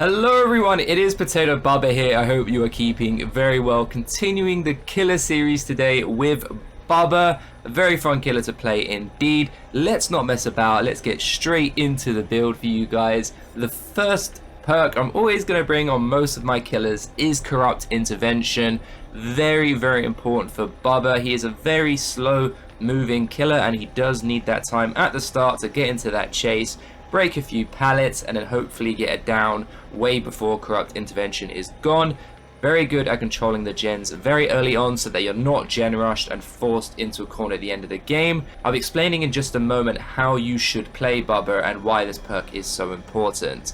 Hello everyone, it is PotatoBubba here. I hope you are keeping very well. Continuing the killer series today with Bubba. A very fun killer to play indeed. Let's not mess about. Let's get straight into the build for you guys. The first perk I'm always going to bring on most of my killers is Corrupt Intervention. Very, very important for Bubba. He is a very slow moving killer and he does need that time at the start to get into that chase, break a few pallets, and then hopefully get it down way before Corrupt Intervention is gone. Very good at controlling the gens very early on so that you're not gen rushed and forced into a corner at the end of the game. I'll be explaining in just a moment how you should play Bubba and why this perk is so important.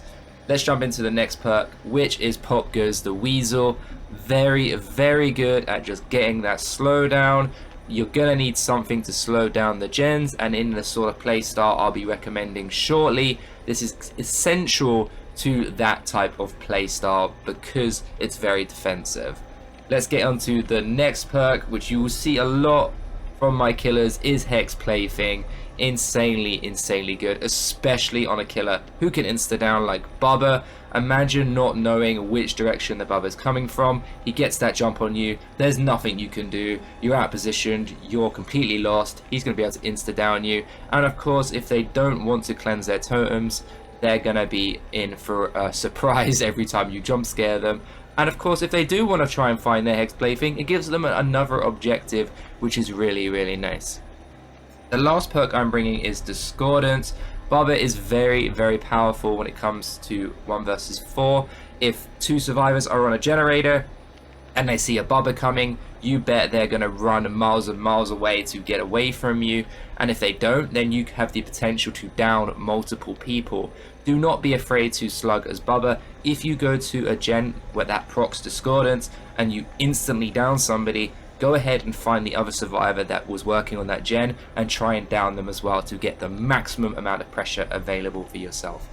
Let's jump into the next perk, which is Pop Goes the Weasel. Very, very good at just getting that slowdown. You're going to need something to slow down the gens, and in the sort of playstyle I'll be recommending shortly, this is essential to that type of playstyle because it's very defensive. Let's get on to the next perk, which you will see a lot from my killers, is Hex Plaything. Insanely good, especially on a killer who can insta down like Bubba. Imagine not knowing which direction the Bubba is coming from. He gets that jump on you, there's nothing you can do, you're out positioned, you're completely lost. He's going to be able to insta down you, and of course if they don't want to cleanse their totems, they're going to be in for a surprise every time you jump scare them. And of course if they do want to try and find their Hex Plaything, it gives them another objective, which is really nice. The last perk I'm bringing is Discordance. Bubba is very powerful when it comes to 1 versus 4. If 2 survivors are on a generator and they see a Bubba coming, you bet they're going to run miles and miles away to get away from you. And if they don't, then you have the potential to down multiple people. Do not be afraid to slug as Bubba. If you go to a gen where that procs Discordance and you instantly down somebody, go ahead and find the other survivor that was working on that gen and try and down them as well to get the maximum amount of pressure available for yourself.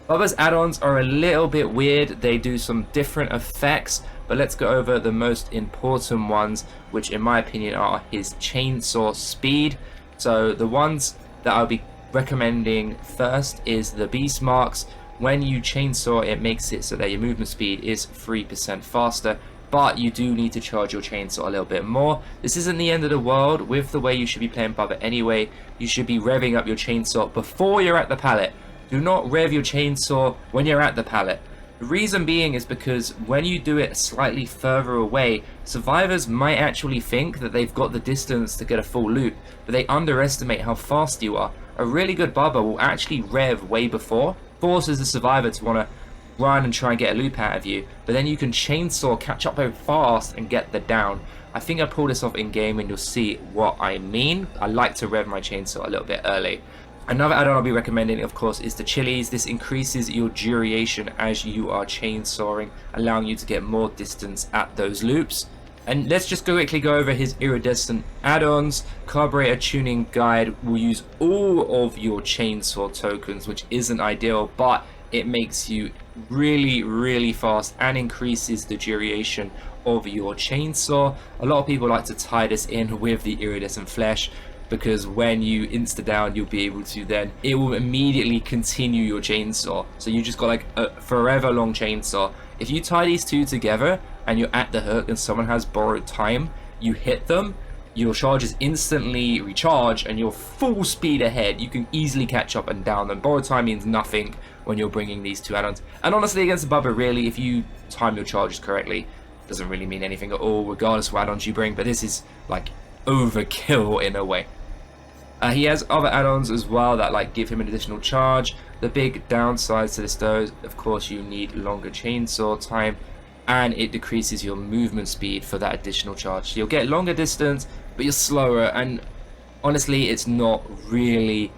Bubba's add-ons are a little bit weird. They do some different effects, but let's go over the most important ones, which in my opinion are his chainsaw speed. So the ones that I'll be recommending first is the Beast Marks. When you chainsaw, it makes it so that your movement speed is 3% faster, but you do need to charge your chainsaw a little bit more. This isn't the end of the world. With the way you should be playing Bubba anyway, you should be revving up your chainsaw before you're at the pallet. Do not rev your chainsaw when you're at the pallet. The reason being is because when you do it slightly further away, survivors might actually think that they've got the distance to get a full loop, but they underestimate how fast you are. A really good Bubba will actually rev way before, forces the survivor to want to run and try and get a loop out of you, but then you can chainsaw, catch up very fast and get the down. I think I pull this off in game and you'll see what I mean. I like to rev my chainsaw a little bit early. Another add-on I'll be recommending, of course, is the chilies. This increases your duration as you are chainsawing, allowing you to get more distance at those loops. And let's just quickly go over his iridescent add-ons. Carburetor Tuning Guide will use all of your chainsaw tokens, which isn't ideal, but it makes you really fast and increases the duration of your chainsaw. A lot of people like to tie this in with the iridescent flesh, because when you insta down, you'll be able to then, it will immediately continue your chainsaw. So you just got like a forever long chainsaw. If you tie these two together and you're at the hook and someone has borrowed time, you hit them, your charges instantly recharge and you're full speed ahead. You can easily catch up and down them. Borrowed time means nothing when you're bringing these two add-ons. And honestly, against Bubba, really, if you time your charges correctly, it doesn't really mean anything at all, regardless of what add-ons you bring. But this is like overkill in a way. He has other add-ons as well that like give him an additional charge. The big downsides to this though, of course, you need longer chainsaw time, and it decreases your movement speed for that additional charge. So you'll get longer distance, but you're slower, and honestly it's not really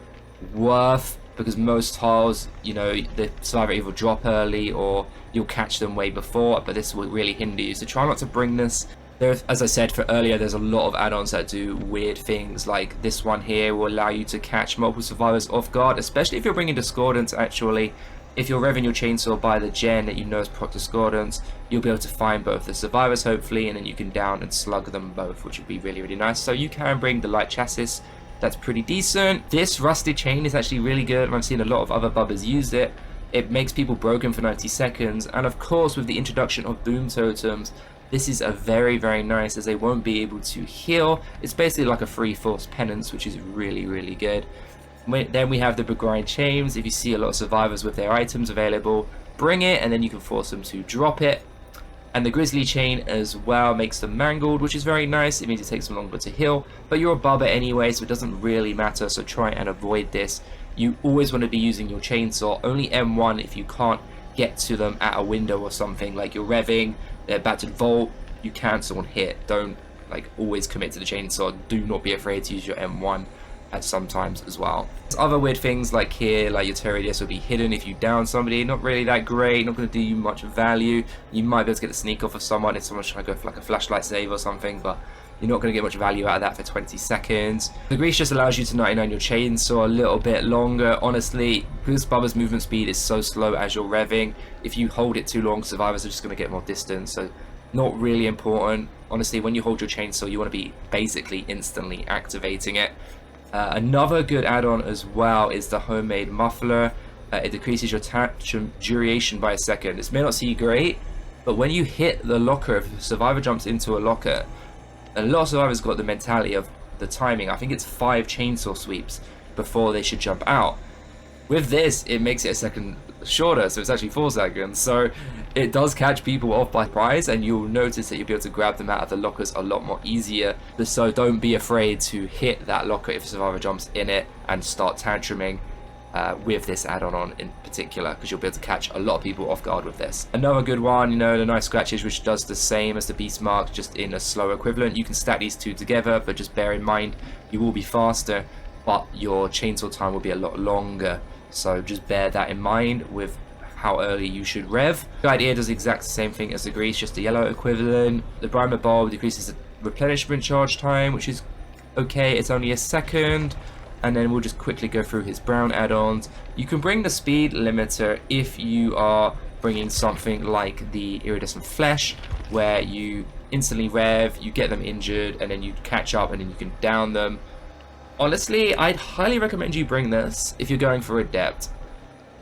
worth, because most tiles, you know, the survivor either drop early or you'll catch them way before, but this will really hinder you. So try not to bring this. As I said for earlier, there's a lot of add-ons that do weird things, like this one here will allow you to catch multiple survivors off guard, especially if you're bringing Discordance. Actually, if you're revving your chainsaw by the gen that you know is proc Discordance, you'll be able to find both the survivors hopefully, and then you can down and slug them both, which would be really nice. So you can bring the light chassis, that's pretty decent. This rusted chain is actually really good, and I've seen a lot of other Bubbas use it. It makes people broken for 90 seconds, and of course with the introduction of boom totems, this is a very nice, as they won't be able to heal. It's basically like a free force penance, which is really good. Then we have the begrind chains. If you see a lot of survivors with their items available, bring it, and then you can force them to drop it. And the grizzly chain as well makes them mangled, which is very nice. It means it takes them longer to heal, but you're a Bubba anyway, so it doesn't really matter, so try and avoid this. You always want to be using your chainsaw, only M1 if you can't get to them at a window or something, like you're revving, they're about to vault, you cancel and hit. Don't like always commit to the chainsaw. Do not be afraid to use your M1 at sometimes as well. There's other weird things like here, like your Terradius will be hidden if you down somebody. Not really that great, not going to do you much value. You might be able to get the sneak off of someone if someone's trying to go for like a flashlight save or something, but you're not going to get much value out of that for 20 seconds. The grease just allows you to 99 your chainsaw a little bit longer. Honestly, because Bubba's movement speed is so slow as you're revving, if you hold it too long, survivors are just going to get more distance, so not really important. Honestly, when you hold your chainsaw, you want to be basically instantly activating it. Another good add-on as well is the homemade muffler. It decreases your duration by a second. This may not seem great, but when you hit the locker, if a survivor jumps into a locker, a lot of survivors got the mentality of the timing. I think it's 5 chainsaw sweeps before they should jump out. With this, it makes it a second shorter, so it's actually 4 seconds. So it does catch people off by surprise, and you'll notice that you'll be able to grab them out of the lockers a lot more easier. So don't be afraid to hit that locker if a survivor jumps in it and start tantruming with this add-on on in particular, because you'll be able to catch a lot of people off guard with this. Another good one, you know, the nice scratches, which does the same as the beast mark, just in a slow equivalent. You can stack these two together, but just bear in mind you will be faster, but your chainsaw time will be a lot longer. So just bear that in mind with how early you should rev. The idea does the exact same thing as the grease, just the yellow equivalent. The primer bulb decreases the replenishment charge time, which is okay, it's only a second. And then we'll just quickly go through his brown add-ons. You can bring the speed limiter if you are bringing something like the iridescent flesh, where you instantly rev, you get them injured, and then you catch up and then you can down them. Honestly, I'd highly recommend you bring this if you're going for Adept.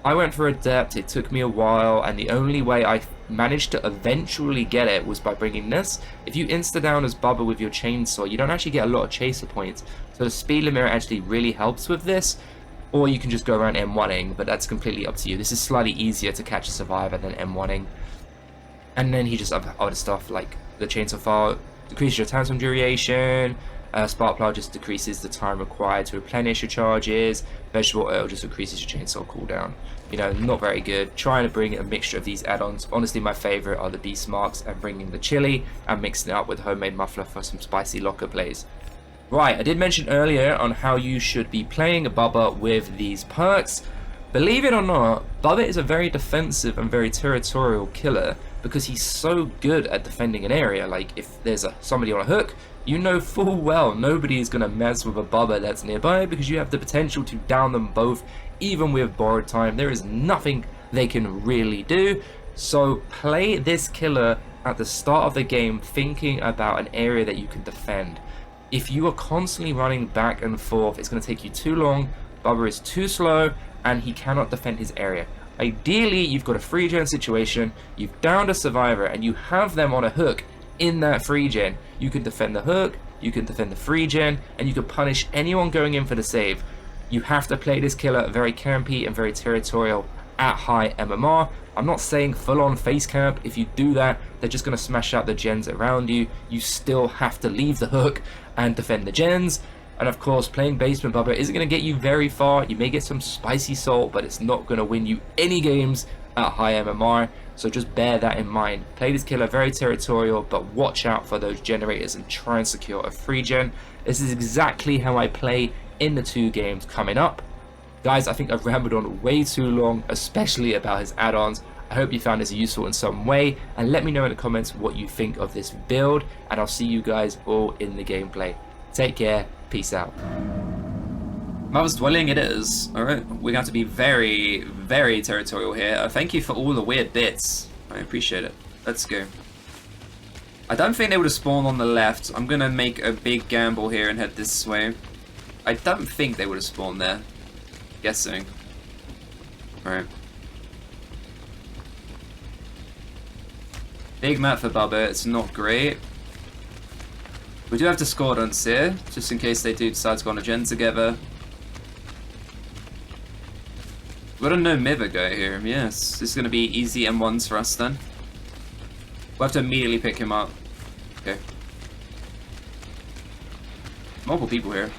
I went for Adept, it took me a while, and the only way I managed to eventually get it was by bringing this. If you insta-down as Bubba with your chainsaw, you don't actually get a lot of chaser points, so the speed limiter actually really helps with this. Or you can just go around M1ing, but that's completely up to you. This is slightly easier to catch a survivor than M1ing. And then he just other stuff like the chainsaw file decreases your time duration. Spark Plow just decreases the time required to replenish your charges. Vegetable Oil just increases your chainsaw cooldown. You know, not very good. Trying to bring a mixture of these add-ons. Honestly, my favorite are the beast marks and bringing the chili and mixing it up with homemade muffler for some spicy locker plays. Right, I did mention earlier on how you should be playing a Bubba with these perks. Believe it or not, Bubba is a very defensive and very territorial killer because he's so good at defending an area. Like, if there's somebody on a hook, you know full well nobody is going to mess with a Bubba that's nearby because you have the potential to down them both, even with borrowed time. There is nothing they can really do. So play this killer at the start of the game thinking about an area that you can defend. If you are constantly running back and forth, it's going to take you too long. Bubba is too slow and he cannot defend his area. Ideally, you've got a free gen situation, you've downed a survivor and you have them on a hook in that free gen. You can defend the hook, you can defend the free gen, and you can punish anyone going in for the save. You have to play this killer very campy and very territorial at high MMR. I'm not saying full on face camp. If you do that, they're just going to smash out the gens around you. You still have to leave the hook and defend the gens. And of course, playing Basement Bubba isn't going to get you very far. You may get some spicy salt, but it's not going to win you any games at high MMR. So just bear that in mind. Play this killer very territorial, but watch out for those generators and try and secure a free gen. This is exactly how I play in the 2 games coming up. Guys, I think I've rambled on way too long, especially about his add-ons. I hope you found this useful in some way, and let me know in the comments what you think of this build, and I'll see you guys all in the gameplay. Take care, peace out. Mother's Dwelling it is. Alright, we're going to be very, very territorial here. Thank you for all the weird bits. I appreciate it. Let's go. I don't think they would have spawned on the left. I'm going to make a big gamble here and head this way. I don't think they would have spawned there. Guessing. Alright. Big map for Bubba, it's not great. We do have discordance here, just in case they do decide to go on a gen together. We've got a no Miva go here, yes. This is going to be easy M1s for us then. We'll have to immediately pick him up. Okay. Multiple people here.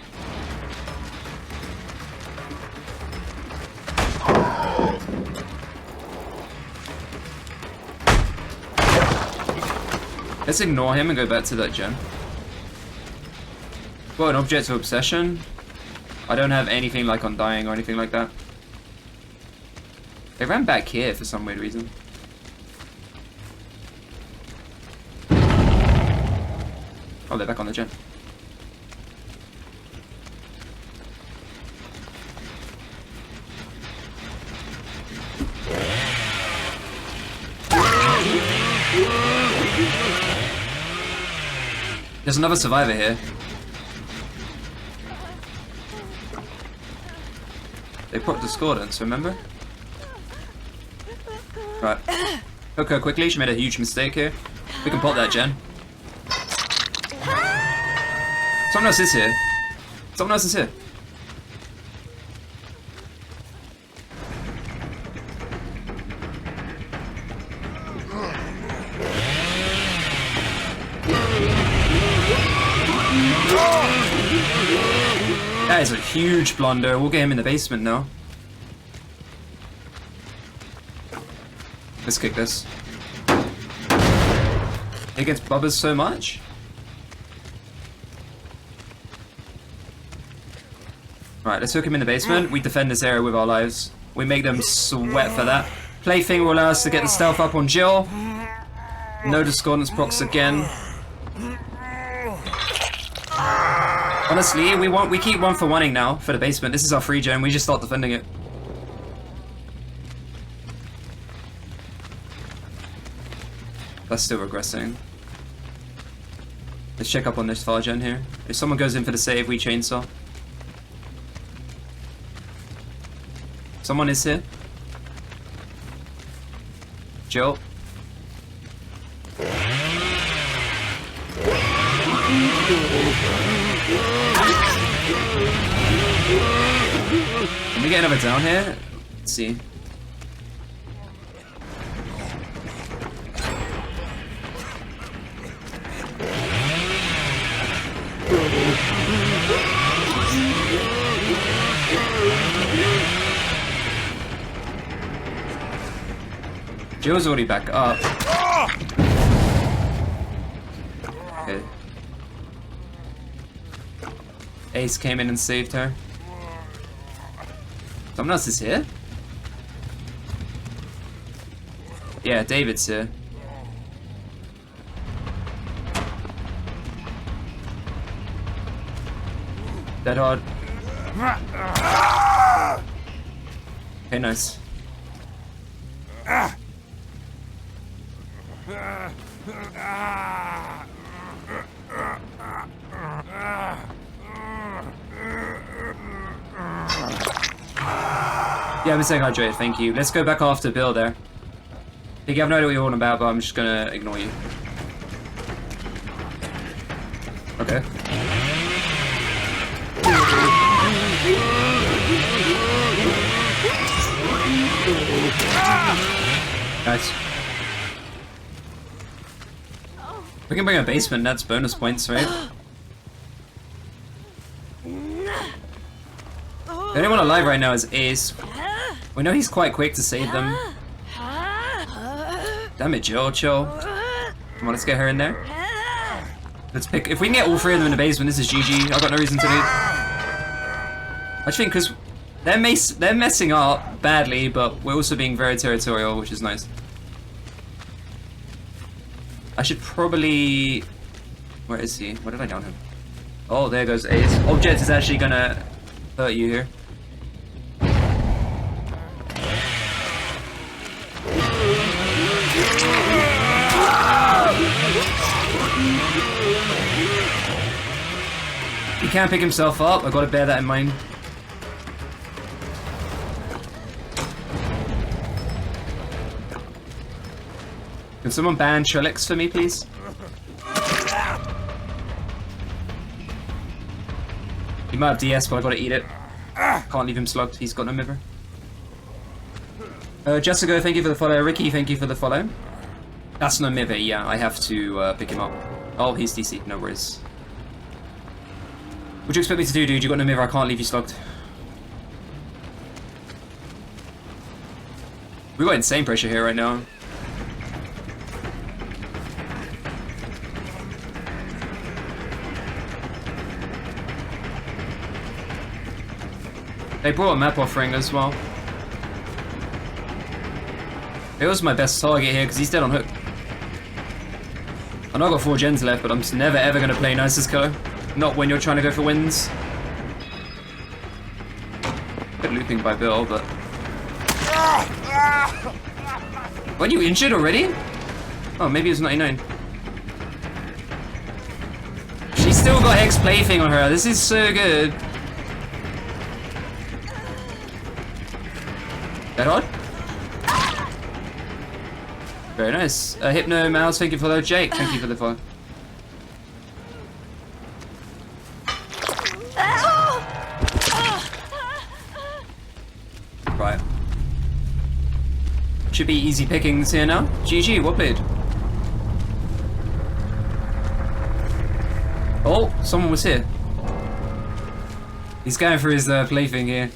Let's ignore him and go back to that gen. Well, an object of obsession. I don't have anything like Undying or anything like that. They ran back here for some weird reason. Oh, they're back on the gen. There's another survivor here. They put discordance, remember? Right. Hook her quickly, she made a huge mistake here. We can pop that gen. Someone else is here. Someone else is here. That is a huge blunder. We'll get him in the basement now. Let's kick this. It gets Bubba's so much. Right, let's hook him in the basement. We defend this area with our lives. We make them sweat for that. Plaything will allow us to get the stealth up on Jill. No discordance procs again. Honestly, we keep 1-for-1ing now for the basement. This is our free gen. We just start defending it. That's still regressing. Let's check up on this far gen here. If someone goes in for the save, we chainsaw. Someone is here. Jill. Can we get another down here? Let's see. Jill's already back up. Okay. Ace came in and saved her. Someone else is here? Yeah, David's here. Dead hard. Okay, nice. Yeah, I've been saying hydrated, thank you. Let's go back after Bill there. I think you have no idea what you're on about, but I'm just gonna ignore you. Okay. Nice. We can bring a basement, that's bonus points, right? The only one alive right now is Ace. We know he's quite quick to save them. Damn it, Jill, chill. Come on, let's get her in there. Let's pick. If we can get all three of them in the basement, this is GG. I've got no reason to leave. I think because they're messing up badly, but we're also being very territorial, which is nice. I should probably. Where is he? Where did I down him? Oh, there goes Ace. Object is actually gonna hurt you here. He can't pick himself up. I've got to bear that in mind. Can someone ban Trellix for me, please? He might have DS, but I gotta eat it. Can't leave him slugged, he's got no miver. Jessica, thank you for the follow. Ricky, thank you for the follow. That's no miver, yeah, I have to pick him up. Oh, he's DC, no worries. What do you expect me to do, dude? You got no miver, I can't leave you slugged. We got insane pressure here right now. They brought a map offering as well. It was my best target here because he's dead on hook. I know I've got 4 gens left, but I'm just never ever going to play nicest killer. Not when you're trying to go for wins. Good looping by Bill, but... Weren't you injured already? Oh, maybe it was 99. She's still got Hex Plaything on her. This is so good. That hard? Very nice. Hypno Mouse, thank you for the Jake. Thank you for the follow. Right. Should be easy pickings here now. GG, what played? Oh, someone was here. He's going for his plaything here.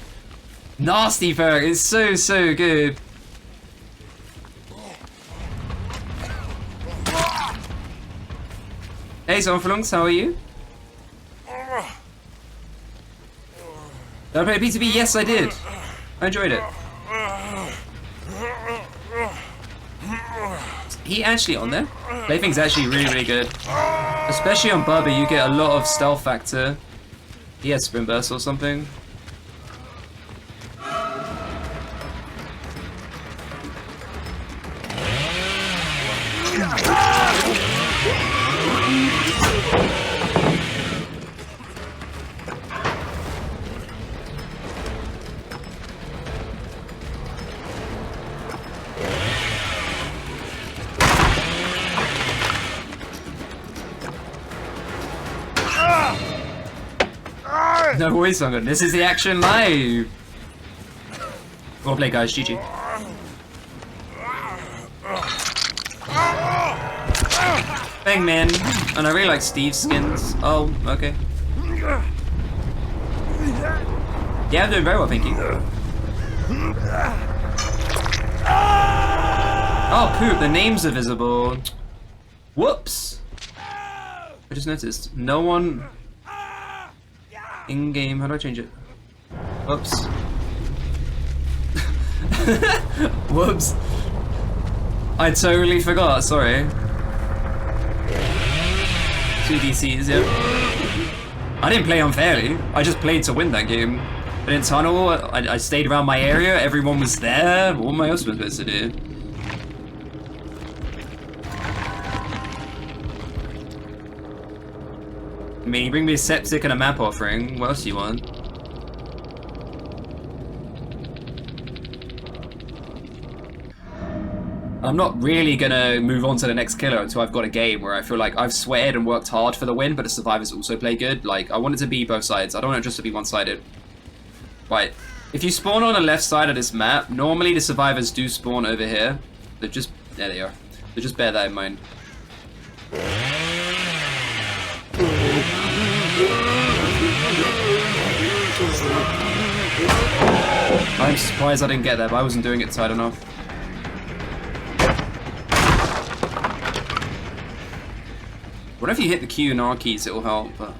Nasty perk, it's so good. Hey Zonflunks, how are you? Did I play PTB? Yes, I did. I enjoyed it. Is he actually on there? Plaything's actually really good. Especially on Bubba, you get a lot of stealth factor. He has sprint burst or something. No way, Songun. This is the action live. Well played, guys. GG. Bang, man. And I really like Steve's skins. Oh, okay. Yeah, I'm doing very well, thank you. Oh, poop. The names are visible. Whoops. I just noticed. No one... In-game, how do I change it? Whoops. Whoops. I totally forgot, sorry. 2 DCs, yeah. I didn't play unfairly, I just played to win that game. But in Tunnel, I stayed around my area, everyone was there. What am I else supposed to do? I mean, you bring me a septic and a map offering. What else do you want? I'm not really gonna move on to the next killer until I've got a game where I feel like I've sweated and worked hard for the win, but the survivors also play good. Like, I want it to be both sides. I don't want it just to be one-sided. Right. If you spawn on the left side of this map, normally the survivors do spawn over here. They're just... There they are. So just bear that in mind. I'm surprised I didn't get there, but I wasn't doing it tight enough. What if you hit the Q and R keys, it'll help, but...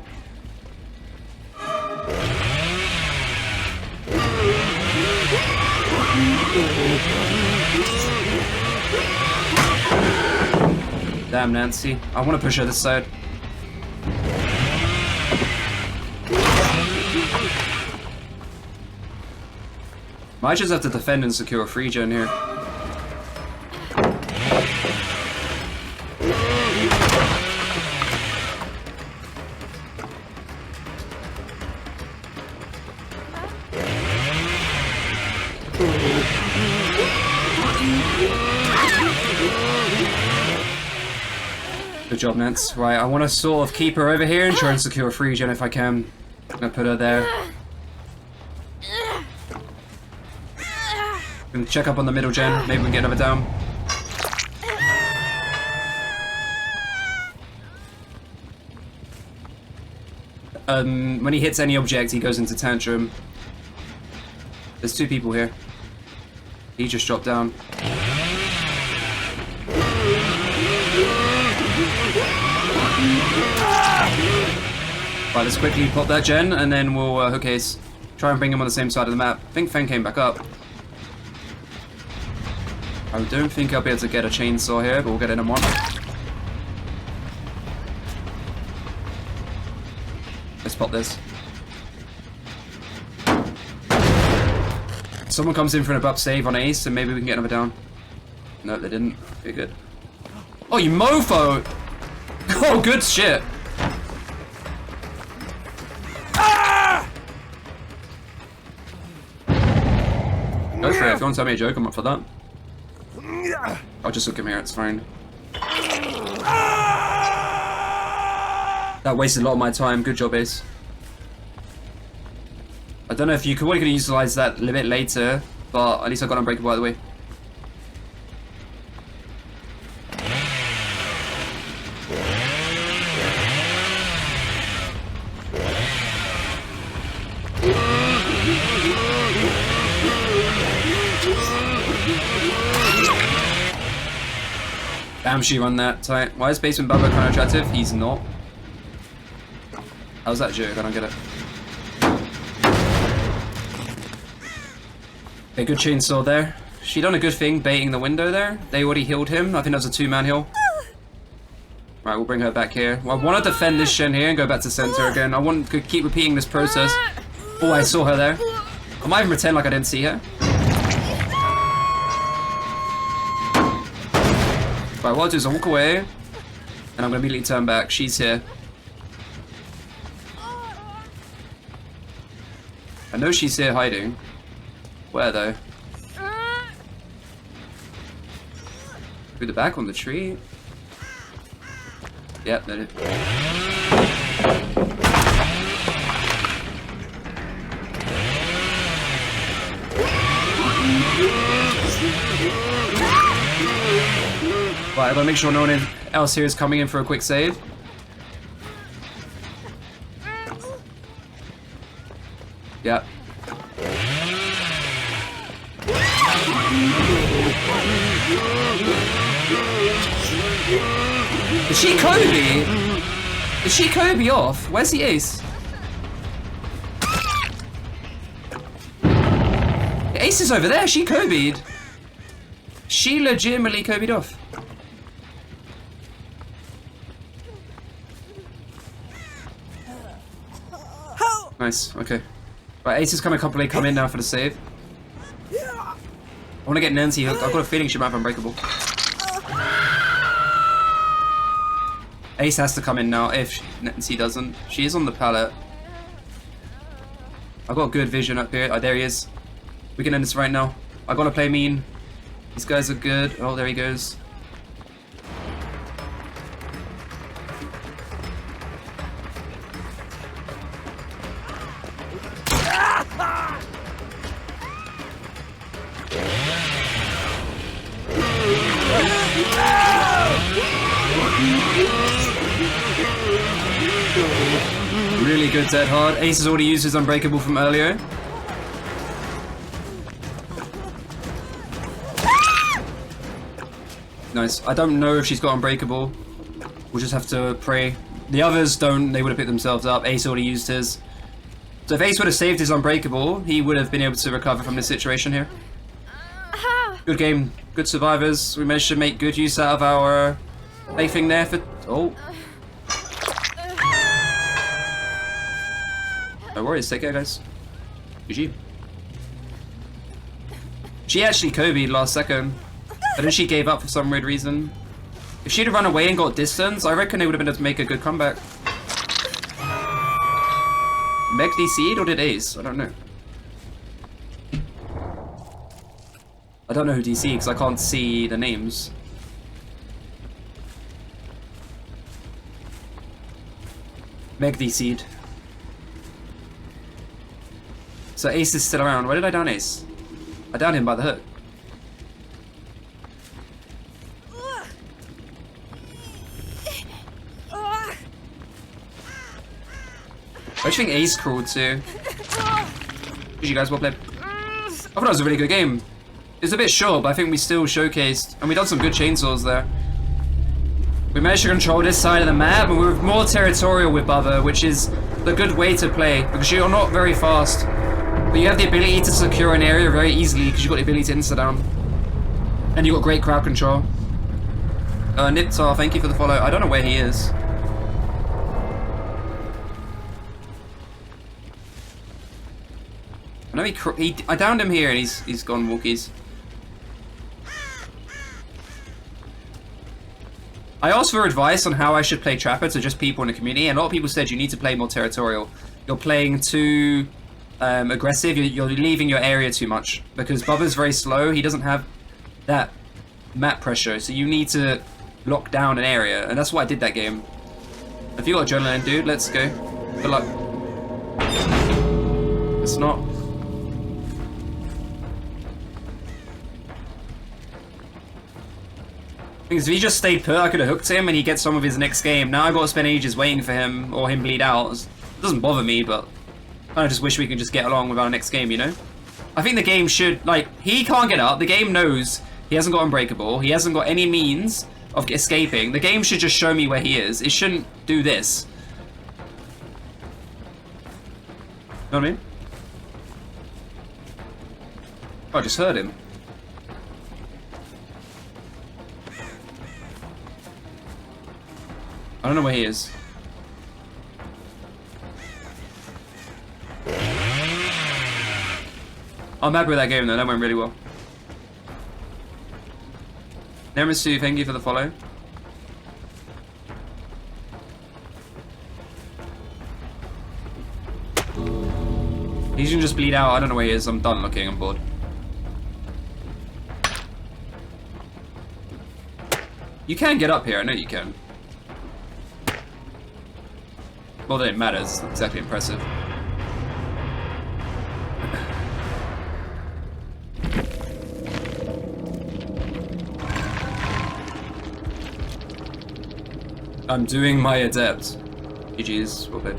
Damn, Nancy. I want to push her this side. Might just have to defend and secure a free gen here. Good job, Nance. Right, I want to sort of keep her over here and try and secure a free gen if I can. I'm gonna put her there. Gonna check up on the middle gen. Maybe we can get another down. When he hits any object, he goes into tantrum. There's 2 people here. He just dropped down. Right, let's quickly pop that gen, and then we'll hook Ace. Try and bring him on the same side of the map. I think Feng came back up. I don't think I'll be able to get a chainsaw here, but we'll get in on one. Let's pop this. Someone comes in for an abrupt save on Ace, and maybe we can get another down. No, they didn't. Okay, good. Oh, you mofo! Oh, good shit. Go for it. If you want to tell me a joke, I'm up for that. I'll just look him here, it's fine. That wasted a lot of my time. Good job, Ace. I don't know if you could probably utilize that a bit later, but at least I got Unbreakable out of the way. Damn, she run that tight. Why is Basement Bubba kind of attractive? He's not. How's that joke? I don't get it. Okay, good chainsaw there. She done a good thing baiting the window there. They already healed him. I think that was a 2-man heal. Right, we'll bring her back here. Well, I want to defend this Shen here and go back to center again. I want to keep repeating this process. Oh, I saw her there. I might even pretend like I didn't see her. Right, what I'll do is I'll walk away, and I'm going to immediately turn back. She's here. I know she's here hiding. Where, though? Through the back on the tree? Yep, there it is. Right, I gotta make sure no one else here is coming in for a quick save. Yep. Is she Kobe? Is she Kobe off? Where's the Ace? The Ace is over there. She Kobe'd. She legitimately Kobe'd off. Nice, okay. Right, Ace is gonna come in now for the save. I wanna get Nancy hooked. I've got a feeling she might have Unbreakable. Ace has to come in now if Nancy doesn't. She is on the pallet. I've got good vision up here. Oh, there he is. We can end this right now. I gotta play mean. These guys are good. Oh, there he goes. Really good dead hard. Ace has already used his Unbreakable from earlier. Nice. I don't know if she's got Unbreakable. We'll just have to pray. The others don't. They would have picked themselves up. Ace already used his. So if Ace would have saved his Unbreakable, he would have been able to recover from this situation here. Good game. Good survivors. We managed to make good use out of our thing there for... Oh. No worries. Take care, guys. GG. She actually Kobe'd last second. But then she gave up for some weird reason. If she'd have run away and got distance, I reckon they would have been able to make a good comeback. Meg DC'd or did Ace? I don't know. I don't know who DC because I can't see the names. Meg the seed. So Ace is still around. Where did I down Ace? I downed him by the hook. I just think Ace crawled too. Did you guys well played? I thought it was a really good game. It was a bit short, but I think we still showcased, and we done some good chainsaws there. We managed to control this side of the map, and we were more territorial with Bubba, which is the good way to play, because you're not very fast, but you have the ability to secure an area very easily, because you've got the ability to insta-down. And you've got great crowd control. Niptar, thank you for the follow. I don't know where he is. I know I downed him here, and he's gone walkies. I asked for advice on how I should play Trapper to just people in the community, and a lot of people said you need to play more territorial. You're playing too aggressive, you're leaving your area too much, because Bubba's very slow, he doesn't have that map pressure, so you need to lock down an area, and that's what I did that game. If you got adrenaline, dude, let's go. Good luck. It's not. Because if he just stayed put, I could have hooked him and he gets some of his next game. Now I've got to spend ages waiting for him or him bleed out. It doesn't bother me, but I just wish we could just get along with our next game, you know? I think the game should, like, he can't get up. The game knows he hasn't got Unbreakable. He hasn't got any means of escaping. The game should just show me where he is. It shouldn't do this. Know what I mean? Oh, I just heard him. I don't know where he is. I'm happy with that game though, that went really well. Nemisu, thank you for the follow. He's gonna just bleed out, I don't know where he is, I'm done looking, I'm bored. You can get up here, I know you can. Well, then it matters. It's exactly impressive. I'm doing my adept. GG's, well played.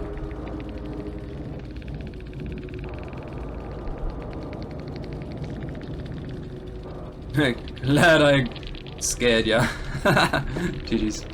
Glad I scared ya. GG's.